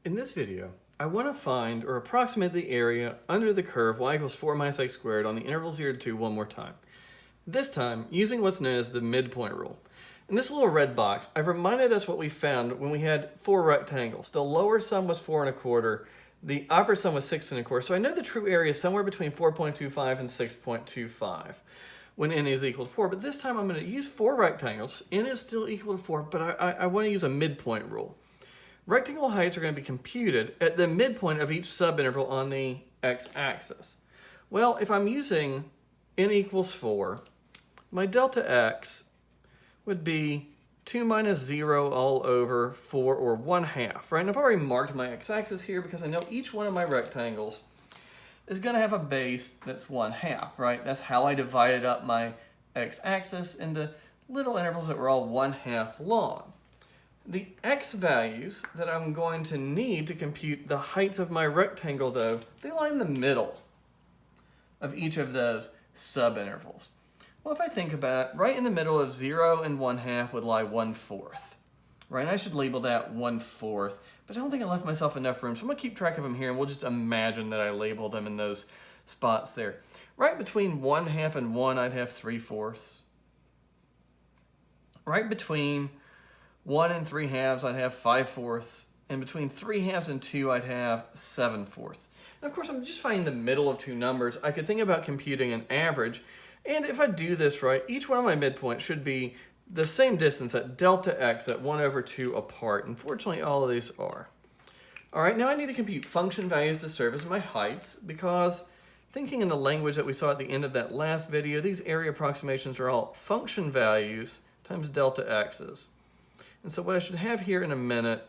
In this video, I want to find or approximate the area under the curve y equals 4 minus x squared on the interval 0 to 2 one more time. This time, using what's known as the midpoint rule. In this little red box, I've reminded us what we found when we had 4 rectangles. The lower sum was 4 1/4, the upper sum was 6 1/4, so I know the true area is somewhere between 4.25 and 6.25 when n is equal to 4. But this time I'm going to use 4 rectangles. N is still equal to 4, but I want to use a midpoint rule. Rectangle heights are going to be computed at the midpoint of each subinterval on the x-axis. Well, if I'm using n equals 4, my delta x would be 2 minus 0 all over 4, or 1/2, right? And I've already marked my x-axis here because I know each one of my rectangles is going to have a base that's 1/2, right? That's how I divided up my x-axis into little intervals that were all 1/2 long. The x values that I'm going to need to compute the heights of my rectangle, though, they lie in the middle of each of those subintervals. Well, if I think about it, right in the middle of 0 and 1/2 would lie 1/4, right? And I should label that 1/4, but I don't think I left myself enough room, so I'm going to keep track of them here, and we'll just imagine that I label them in those spots there. Right between 1/2 and 1, I'd have 3/4. Right between 1 and 3/2, I'd have 5/4, and between 3/2 and 2, I'd have 7/4. And of course, I'm just finding the middle of two numbers. I could think about computing an average, and if I do this right, each one of my midpoints should be the same distance at delta x at 1/2 apart. Unfortunately, all of these are. All right, now I need to compute function values to serve as my heights, because thinking in the language that we saw at the end of that last video, these area approximations are all function values times delta x's. And so what I should have here in a minute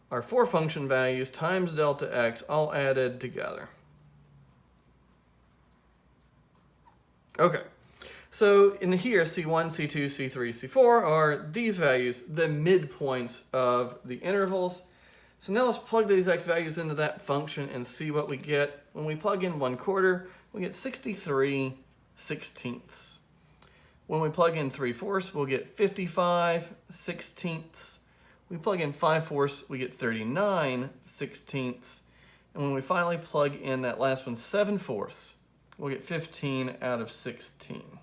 are 4 function values times delta x all added together. Okay, so in here, C1, C2, C3, C4 are these values, the midpoints of the intervals. So now let's plug these x values into that function and see what we get. When we plug in 1/4, we get 63/16. When we plug in 3/4, we'll get 55/16. We plug in 5/4, we get 39/16. And when we finally plug in that last one, 7/4, we'll get 15 out of 16.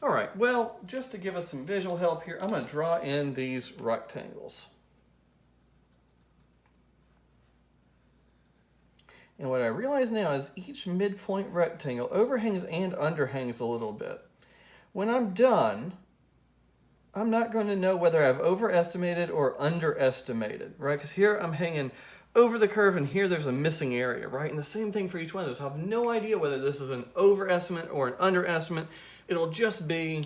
All right, well, just to give us some visual help here, I'm going to draw in these rectangles. And what I realize now is each midpoint rectangle overhangs and underhangs a little bit. When I'm done, I'm not going to know whether I've overestimated or underestimated, right? Because here I'm hanging over the curve, and here there's a missing area, right? And the same thing for each one of those. I have no idea whether this is an overestimate or an underestimate. It'll just be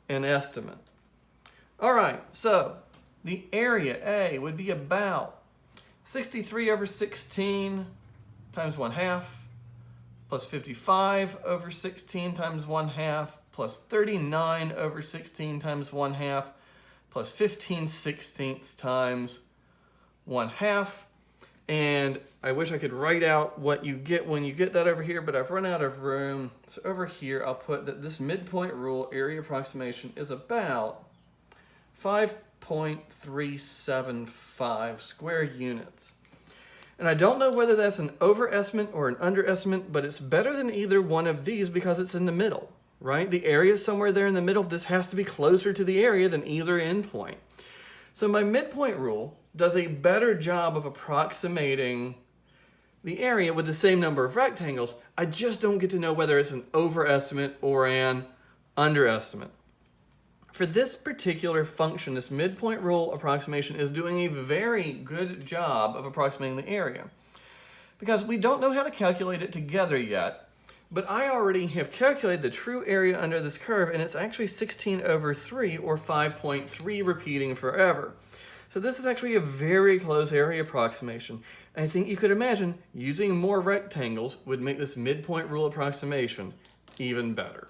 an estimate. All right, so the area A would be about 63/16 times 1/2 plus 55/16 times 1/2 plus 39/16 times 1/2 plus 15/16 times 1/2. And I wish I could write out what you get when you get that over here, but I've run out of room. So over here, I'll put that this midpoint rule area approximation is about 5.375 square units. And I don't know whether that's an overestimate or an underestimate, but it's better than either one of these because it's in the middle, right? The area is somewhere there in the middle. This has to be closer to the area than either endpoint. So my midpoint rule does a better job of approximating the area with the same number of rectangles. I just don't get to know whether it's an overestimate or an underestimate. For this particular function, this midpoint rule approximation is doing a very good job of approximating the area, because we don't know how to calculate it together yet, but I already have calculated the true area under this curve, and it's actually 16/3, or 5.3 repeating forever. So this is actually a very close area approximation. And I think you could imagine using more rectangles would make this midpoint rule approximation even better.